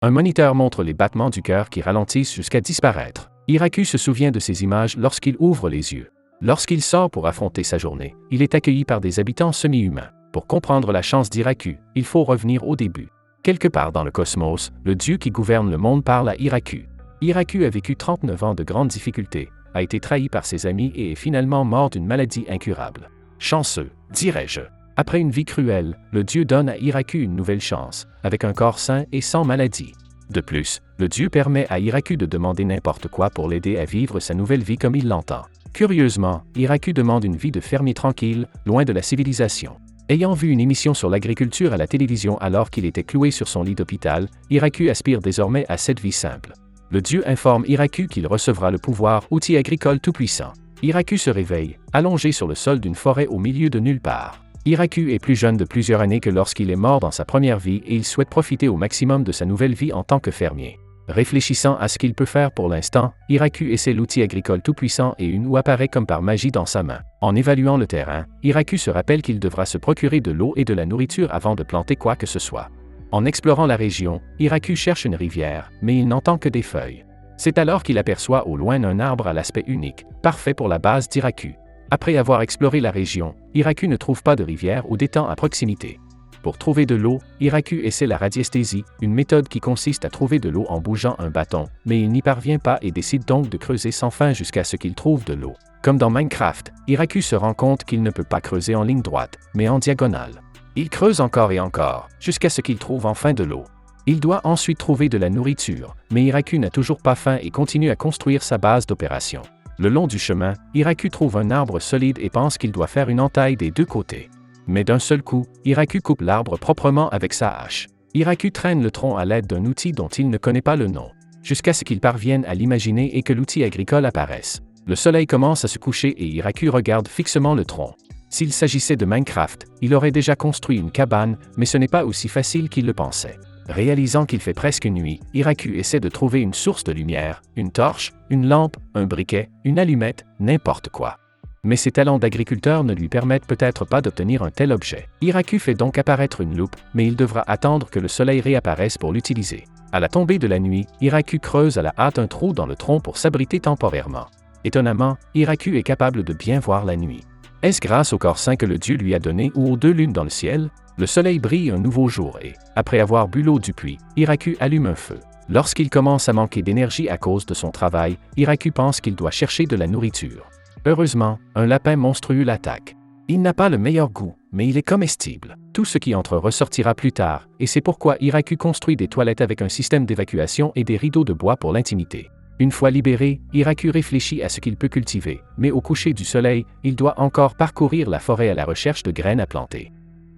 Un moniteur montre les battements du cœur qui ralentissent jusqu'à disparaître. Hiraku se souvient de ces images lorsqu'il ouvre les yeux. Lorsqu'il sort pour affronter sa journée, il est accueilli par des habitants semi-humains. Pour comprendre la chance d'Hiraku, il faut revenir au début. Quelque part dans le cosmos, le dieu qui gouverne le monde parle à Hiraku. Hiraku a vécu 39 ans de grandes difficultés, a été trahi par ses amis et est finalement mort d'une maladie incurable. Chanceux, dirais-je. Après une vie cruelle, le dieu donne à Hiraku une nouvelle chance, avec un corps sain et sans maladie. De plus, le dieu permet à Hiraku de demander n'importe quoi pour l'aider à vivre sa nouvelle vie comme il l'entend. Curieusement, Hiraku demande une vie de fermier tranquille, loin de la civilisation. Ayant vu une émission sur l'agriculture à la télévision alors qu'il était cloué sur son lit d'hôpital, Hiraku aspire désormais à cette vie simple. Le dieu informe Hiraku qu'il recevra le pouvoir outil agricole tout-puissant. Hiraku se réveille, allongé sur le sol d'une forêt au milieu de nulle part. Hiraku est plus jeune de plusieurs années que lorsqu'il est mort dans sa première vie et il souhaite profiter au maximum de sa nouvelle vie en tant que fermier. Réfléchissant à ce qu'il peut faire pour l'instant, Hiraku essaie l'outil agricole tout-puissant et une houe apparaît comme par magie dans sa main. En évaluant le terrain, Hiraku se rappelle qu'il devra se procurer de l'eau et de la nourriture avant de planter quoi que ce soit. En explorant la région, Hiraku cherche une rivière, mais il n'entend que des feuilles. C'est alors qu'il aperçoit au loin un arbre à l'aspect unique, parfait pour la base d'Hiraku. Après avoir exploré la région, Hiraku ne trouve pas de rivière ou d'étang à proximité. Pour trouver de l'eau, Hiraku essaie la radiesthésie, une méthode qui consiste à trouver de l'eau en bougeant un bâton, mais il n'y parvient pas et décide donc de creuser sans fin jusqu'à ce qu'il trouve de l'eau. Comme dans Minecraft, Hiraku se rend compte qu'il ne peut pas creuser en ligne droite, mais en diagonale. Il creuse encore et encore, jusqu'à ce qu'il trouve enfin de l'eau. Il doit ensuite trouver de la nourriture, mais Hiraku n'a toujours pas faim et continue à construire sa base d'opération. Le long du chemin, Hiraku trouve un arbre solide et pense qu'il doit faire une entaille des deux côtés. Mais d'un seul coup, Hiraku coupe l'arbre proprement avec sa hache. Hiraku traîne le tronc à l'aide d'un outil dont il ne connaît pas le nom, jusqu'à ce qu'il parvienne à l'imaginer et que l'outil agricole apparaisse. Le soleil commence à se coucher et Hiraku regarde fixement le tronc. S'il s'agissait de Minecraft, il aurait déjà construit une cabane, mais ce n'est pas aussi facile qu'il le pensait. Réalisant qu'il fait presque nuit, Hiraku essaie de trouver une source de lumière, une torche, une lampe, un briquet, une allumette, n'importe quoi. Mais ses talents d'agriculteur ne lui permettent peut-être pas d'obtenir un tel objet. Hiraku fait donc apparaître une loupe, mais il devra attendre que le soleil réapparaisse pour l'utiliser. À la tombée de la nuit, Hiraku creuse à la hâte un trou dans le tronc pour s'abriter temporairement. Étonnamment, Hiraku est capable de bien voir la nuit. Est-ce grâce au corps sain que le dieu lui a donné ou aux deux lunes dans le ciel? Le soleil brille un nouveau jour et, après avoir bu l'eau du puits, Hiraku allume un feu. Lorsqu'il commence à manquer d'énergie à cause de son travail, Hiraku pense qu'il doit chercher de la nourriture. Heureusement, un lapin monstrueux l'attaque. Il n'a pas le meilleur goût, mais il est comestible. Tout ce qui entre ressortira plus tard, et c'est pourquoi Hiraku construit des toilettes avec un système d'évacuation et des rideaux de bois pour l'intimité. Une fois libéré, Hiraku réfléchit à ce qu'il peut cultiver, mais au coucher du soleil, il doit encore parcourir la forêt à la recherche de graines à planter.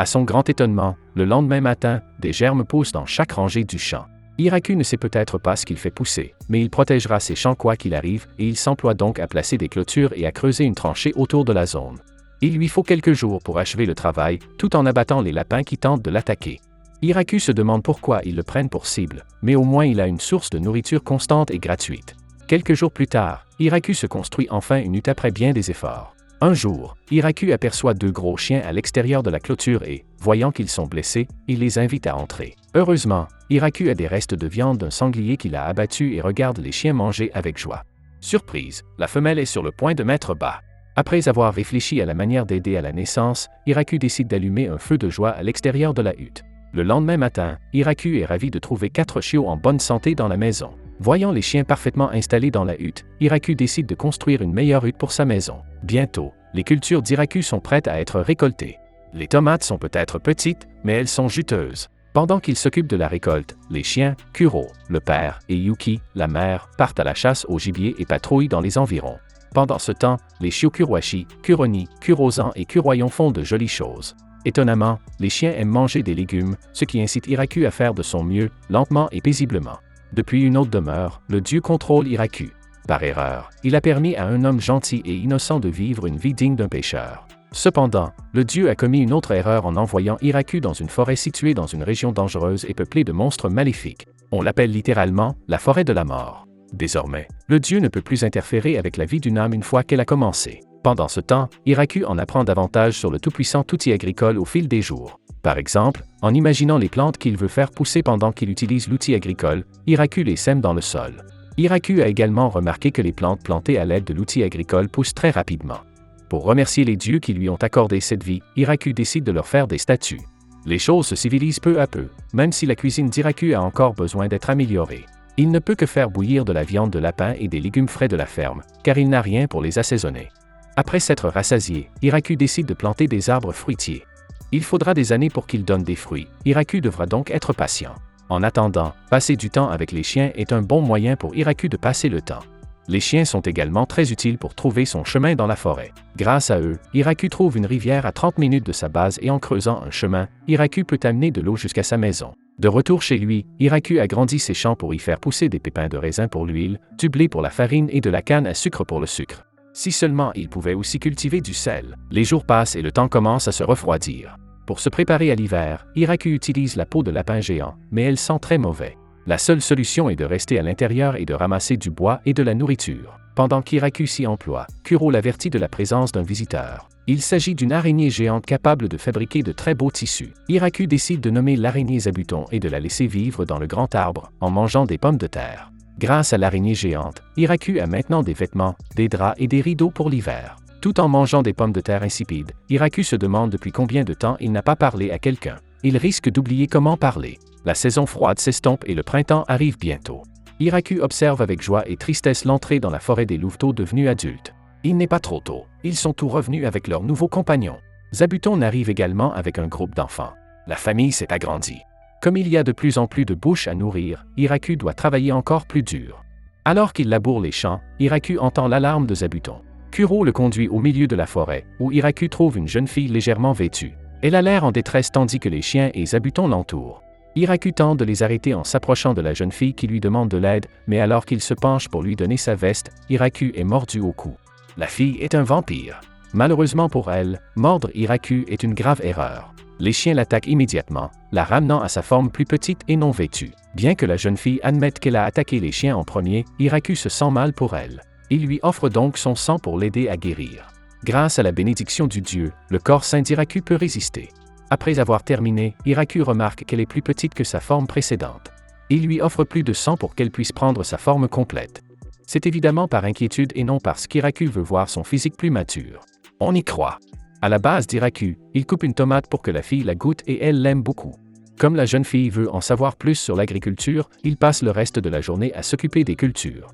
À son grand étonnement, le lendemain matin, des germes poussent dans chaque rangée du champ. Hiraku ne sait peut-être pas ce qu'il fait pousser, mais il protégera ses champs quoi qu'il arrive et il s'emploie donc à placer des clôtures et à creuser une tranchée autour de la zone. Il lui faut quelques jours pour achever le travail, tout en abattant les lapins qui tentent de l'attaquer. Hiraku se demande pourquoi ils le prennent pour cible, mais au moins il a une source de nourriture constante et gratuite. Quelques jours plus tard, Hiraku se construit enfin une hutte après bien des efforts. Un jour, Hiraku aperçoit deux gros chiens à l'extérieur de la clôture et, voyant qu'ils sont blessés, il les invite à entrer. Heureusement, Hiraku a des restes de viande d'un sanglier qu'il a abattu et regarde les chiens manger avec joie. Surprise, la femelle est sur le point de mettre bas. Après avoir réfléchi à la manière d'aider à la naissance, Hiraku décide d'allumer un feu de joie à l'extérieur de la hutte. Le lendemain matin, Hiraku est ravi de trouver 4 chiots en bonne santé dans la maison. Voyant les chiens parfaitement installés dans la hutte, Hiraku décide de construire une meilleure hutte pour sa maison. Bientôt, les cultures d'Hiraku sont prêtes à être récoltées. Les tomates sont peut-être petites, mais elles sont juteuses. Pendant qu'il s'occupe de la récolte, les chiens, Kuro, le père, et Yuki, la mère, partent à la chasse au gibier et patrouillent dans les environs. Pendant ce temps, les chiots Kuroashi, Kuroni, Kurozan et Kuroyon font de jolies choses. Étonnamment, les chiens aiment manger des légumes, ce qui incite Hiraku à faire de son mieux, lentement et paisiblement. Depuis une autre demeure, le dieu contrôle Hiraku. Par erreur, il a permis à un homme gentil et innocent de vivre une vie digne d'un pêcheur. Cependant, le dieu a commis une autre erreur en envoyant Hiraku dans une forêt située dans une région dangereuse et peuplée de monstres maléfiques. On l'appelle littéralement « la forêt de la mort ». Désormais, le dieu ne peut plus interférer avec la vie d'une âme une fois qu'elle a commencé. Pendant ce temps, Hiraku en apprend davantage sur le tout-puissant outil agricole au fil des jours. Par exemple, en imaginant les plantes qu'il veut faire pousser pendant qu'il utilise l'outil agricole, Hiraku les sème dans le sol. Hiraku a également remarqué que les plantes plantées à l'aide de l'outil agricole poussent très rapidement. Pour remercier les dieux qui lui ont accordé cette vie, Hiraku décide de leur faire des statues. Les choses se civilisent peu à peu, même si la cuisine d'Hiraku a encore besoin d'être améliorée. Il ne peut que faire bouillir de la viande de lapin et des légumes frais de la ferme, car il n'a rien pour les assaisonner. Après s'être rassasié, Hiraku décide de planter des arbres fruitiers. Il faudra des années pour qu'ils donnent des fruits. Hiraku devra donc être patient. En attendant, passer du temps avec les chiens est un bon moyen pour Hiraku de passer le temps. Les chiens sont également très utiles pour trouver son chemin dans la forêt. Grâce à eux, Hiraku trouve une rivière à 30 minutes de sa base et en creusant un chemin, Hiraku peut amener de l'eau jusqu'à sa maison. De retour chez lui, Hiraku agrandit ses champs pour y faire pousser des pépins de raisin pour l'huile, du blé pour la farine et de la canne à sucre pour le sucre. Si seulement il pouvait aussi cultiver du sel. Les jours passent et le temps commence à se refroidir. Pour se préparer à l'hiver, Hiraku utilise la peau de lapin géant, mais elle sent très mauvais. La seule solution est de rester à l'intérieur et de ramasser du bois et de la nourriture. Pendant qu'Hiraku s'y emploie, Kuro l'avertit de la présence d'un visiteur. Il s'agit d'une araignée géante capable de fabriquer de très beaux tissus. Hiraku décide de nommer l'araignée Zabuton et de la laisser vivre dans le grand arbre, en mangeant des pommes de terre. Grâce à l'araignée géante, Hiraku a maintenant des vêtements, des draps et des rideaux pour l'hiver. Tout en mangeant des pommes de terre insipides, Hiraku se demande depuis combien de temps il n'a pas parlé à quelqu'un. Il risque d'oublier comment parler. La saison froide s'estompe et le printemps arrive bientôt. Hiraku observe avec joie et tristesse l'entrée dans la forêt des louveteaux devenus adultes. Il n'est pas trop tôt. Ils sont tous revenus avec leurs nouveaux compagnons. Zabuton arrive également avec un groupe d'enfants. La famille s'est agrandie. Comme il y a de plus en plus de bouches à nourrir, Hiraku doit travailler encore plus dur. Alors qu'il laboure les champs, Hiraku entend l'alarme de Zabuton. Kuro le conduit au milieu de la forêt, où Hiraku trouve une jeune fille légèrement vêtue. Elle a l'air en détresse tandis que les chiens et Zabuton l'entourent. Hiraku tente de les arrêter en s'approchant de la jeune fille qui lui demande de l'aide, mais alors qu'il se penche pour lui donner sa veste, Hiraku est mordu au cou. La fille est un vampire. Malheureusement pour elle, mordre Hiraku est une grave erreur. Les chiens l'attaquent immédiatement, la ramenant à sa forme plus petite et non vêtue. Bien que la jeune fille admette qu'elle a attaqué les chiens en premier, Hiraku se sent mal pour elle. Il lui offre donc son sang pour l'aider à guérir. Grâce à la bénédiction du dieu, le corps sain d'Hiraku peut résister. Après avoir terminé, Hiraku remarque qu'elle est plus petite que sa forme précédente. Il lui offre plus de sang pour qu'elle puisse prendre sa forme complète. C'est évidemment par inquiétude et non parce qu'Hiraku veut voir son physique plus mature. On y croit. À la base d'Hiraku, il coupe une tomate pour que la fille la goûte et elle l'aime beaucoup. Comme la jeune fille veut en savoir plus sur l'agriculture, il passe le reste de la journée à s'occuper des cultures.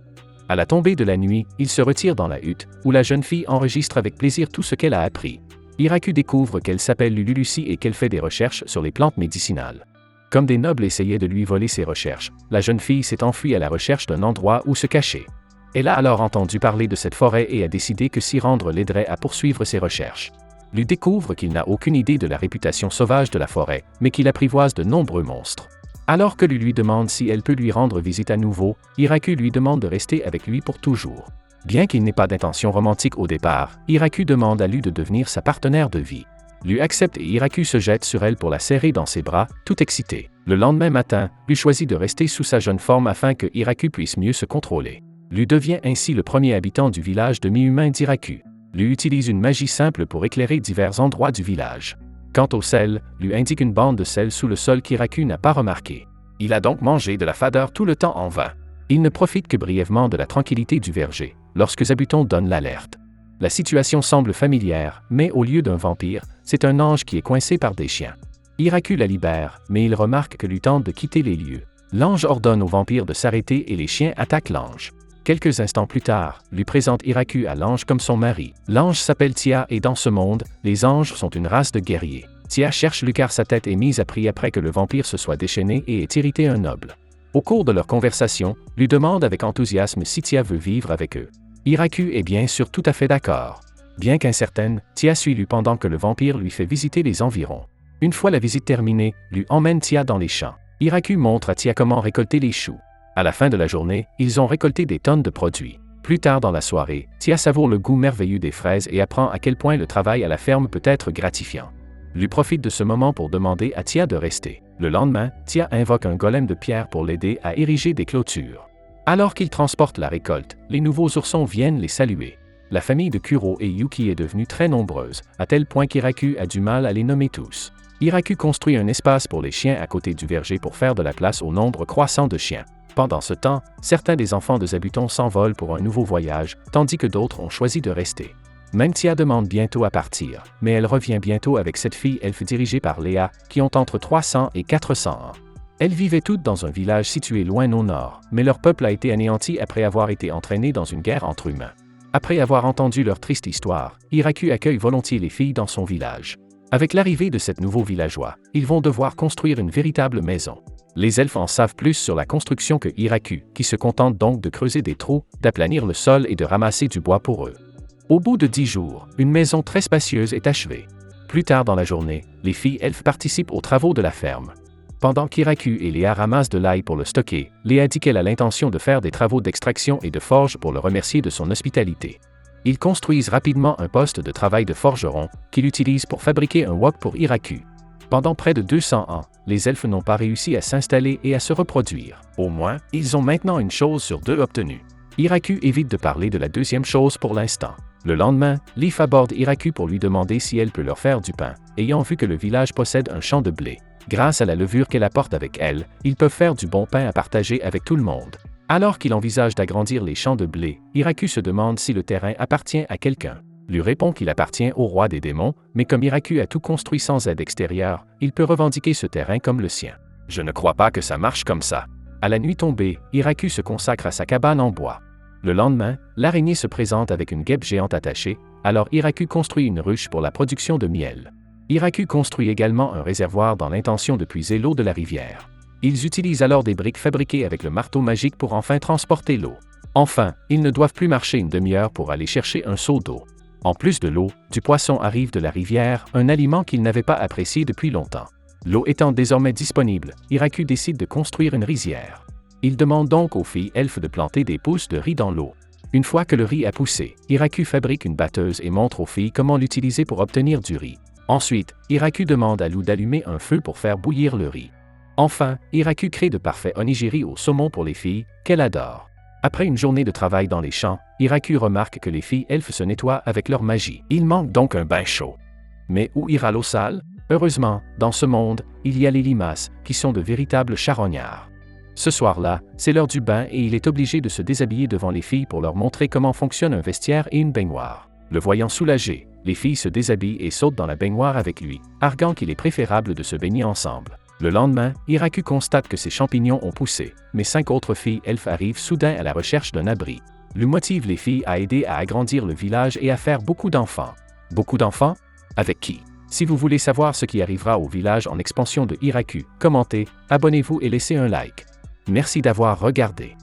À la tombée de la nuit, il se retire dans la hutte, où la jeune fille enregistre avec plaisir tout ce qu'elle a appris. Hiraku découvre qu'elle s'appelle Lululusi et qu'elle fait des recherches sur les plantes médicinales. Comme des nobles essayaient de lui voler ses recherches, la jeune fille s'est enfuie à la recherche d'un endroit où se cacher. Elle a alors entendu parler de cette forêt et a décidé que s'y rendre l'aiderait à poursuivre ses recherches. Lui découvre qu'il n'a aucune idée de la réputation sauvage de la forêt, mais qu'il apprivoise de nombreux monstres. Alors que lui demande si elle peut lui rendre visite à nouveau, Hiraku lui demande de rester avec lui pour toujours. Bien qu'il n'ait pas d'intention romantique au départ, Hiraku demande à Lu de devenir sa partenaire de vie. Lu accepte et Hiraku se jette sur elle pour la serrer dans ses bras, tout excité. Le lendemain matin, Lu choisit de rester sous sa jeune forme afin que Hiraku puisse mieux se contrôler. Lu devient ainsi le premier habitant du village demi-humain d'Hiraku. Lu utilise une magie simple pour éclairer divers endroits du village. Quant au sel, Lu indique une bande de sel sous le sol qu'Hiraku n'a pas remarqué. Il a donc mangé de la fadeur tout le temps en vain. Il ne profite que brièvement de la tranquillité du verger, lorsque Zabuton donne l'alerte. La situation semble familière, mais au lieu d'un vampire, c'est un ange qui est coincé par des chiens. Hiraku la libère, mais il remarque que Lu tente de quitter les lieux. L'ange ordonne au vampire de s'arrêter et les chiens attaquent l'ange. Quelques instants plus tard, Lu présente Hiraku à l'ange comme son mari. L'ange s'appelle Tia et dans ce monde, les anges sont une race de guerriers. Tia cherche Lu car sa tête est mise à prix après que le vampire se soit déchaîné et ait irrité un noble. Au cours de leur conversation, Lu demande avec enthousiasme si Tia veut vivre avec eux. Hiraku est bien sûr tout à fait d'accord. Bien qu'incertaine, Tia suit Lu pendant que le vampire lui fait visiter les environs. Une fois la visite terminée, Lu emmène Tia dans les champs. Hiraku montre à Tia comment récolter les choux. À la fin de la journée, ils ont récolté des tonnes de produits. Plus tard dans la soirée, Tia savoure le goût merveilleux des fraises et apprend à quel point le travail à la ferme peut être gratifiant. Lu profite de ce moment pour demander à Tia de rester. Le lendemain, Tia invoque un golem de pierre pour l'aider à ériger des clôtures. Alors qu'ils transportent la récolte, les nouveaux oursons viennent les saluer. La famille de Kuro et Yuki est devenue très nombreuse, à tel point qu'Hiraku a du mal à les nommer tous. Hiraku construit un espace pour les chiens à côté du verger pour faire de la place au nombre croissant de chiens. Pendant ce temps, certains des enfants de Zabuton s'envolent pour un nouveau voyage, tandis que d'autres ont choisi de rester. Mentia demande bientôt à partir, mais elle revient bientôt avec cette fille elfe dirigée par Léa, qui ont entre 300 et 400 ans. Elles vivaient toutes dans un village situé loin au nord, mais leur peuple a été anéanti après avoir été entraîné dans une guerre entre humains. Après avoir entendu leur triste histoire, Hiraku accueille volontiers les filles dans son village. Avec l'arrivée de cet nouveau villageois, ils vont devoir construire une véritable maison. Les elfes en savent plus sur la construction que Hiraku, qui se contente donc de creuser des trous, d'aplanir le sol et de ramasser du bois pour eux. Au bout de 10 jours, une maison très spacieuse est achevée. Plus tard dans la journée, les filles elfes participent aux travaux de la ferme. Pendant qu'Hiraku et Léa ramassent de l'ail pour le stocker, Léa dit qu'elle a l'intention de faire des travaux d'extraction et de forge pour le remercier de son hospitalité. Ils construisent rapidement un poste de travail de forgeron, qu'ils utilisent pour fabriquer un wok pour Hiraku. Pendant près de 200 ans, les elfes n'ont pas réussi à s'installer et à se reproduire. Au moins, ils ont maintenant une chose sur deux obtenue. Hiraku évite de parler de la deuxième chose pour l'instant. Le lendemain, Leaf aborde Hiraku pour lui demander si elle peut leur faire du pain, ayant vu que le village possède un champ de blé. Grâce à la levure qu'elle apporte avec elle, ils peuvent faire du bon pain à partager avec tout le monde. Alors qu'il envisage d'agrandir les champs de blé, Hiraku se demande si le terrain appartient à quelqu'un. Lui répond qu'il appartient au roi des démons, mais comme Hiraku a tout construit sans aide extérieure, il peut revendiquer ce terrain comme le sien. Je ne crois pas que ça marche comme ça. À la nuit tombée, Hiraku se consacre à sa cabane en bois. Le lendemain, l'araignée se présente avec une guêpe géante attachée, alors Hiraku construit une ruche pour la production de miel. Hiraku construit également un réservoir dans l'intention de puiser l'eau de la rivière. Ils utilisent alors des briques fabriquées avec le marteau magique pour enfin transporter l'eau. Enfin, ils ne doivent plus marcher une demi-heure pour aller chercher un seau d'eau. En plus de l'eau, du poisson arrive de la rivière, un aliment qu'ils n'avaient pas apprécié depuis longtemps. L'eau étant désormais disponible, Hiraku décide de construire une rizière. Il demande donc aux filles elfes de planter des pousses de riz dans l'eau. Une fois que le riz a poussé, Hiraku fabrique une batteuse et montre aux filles comment l'utiliser pour obtenir du riz. Ensuite, Hiraku demande à Lou d'allumer un feu pour faire bouillir le riz. Enfin, Hiraku crée de parfaits onigiri au saumon pour les filles, qu'elle adore. Après une journée de travail dans les champs, Hiraku remarque que les filles elfes se nettoient avec leur magie. Il manque donc un bain chaud. Mais où ira l'eau sale? Heureusement, dans ce monde, il y a les limaces, qui sont de véritables charognards. Ce soir-là, c'est l'heure du bain et il est obligé de se déshabiller devant les filles pour leur montrer comment fonctionne un vestiaire et une baignoire. Le voyant soulagé, les filles se déshabillent et sautent dans la baignoire avec lui, arguant qu'il est préférable de se baigner ensemble. Le lendemain, Hiraku constate que ses champignons ont poussé, mais 5 autres filles elfes arrivent soudain à la recherche d'un abri. Lui motive les filles à aider à agrandir le village et à faire beaucoup d'enfants. Beaucoup d'enfants? Avec qui? Si vous voulez savoir ce qui arrivera au village en expansion de Hiraku, commentez, abonnez-vous et laissez un like. Merci d'avoir regardé.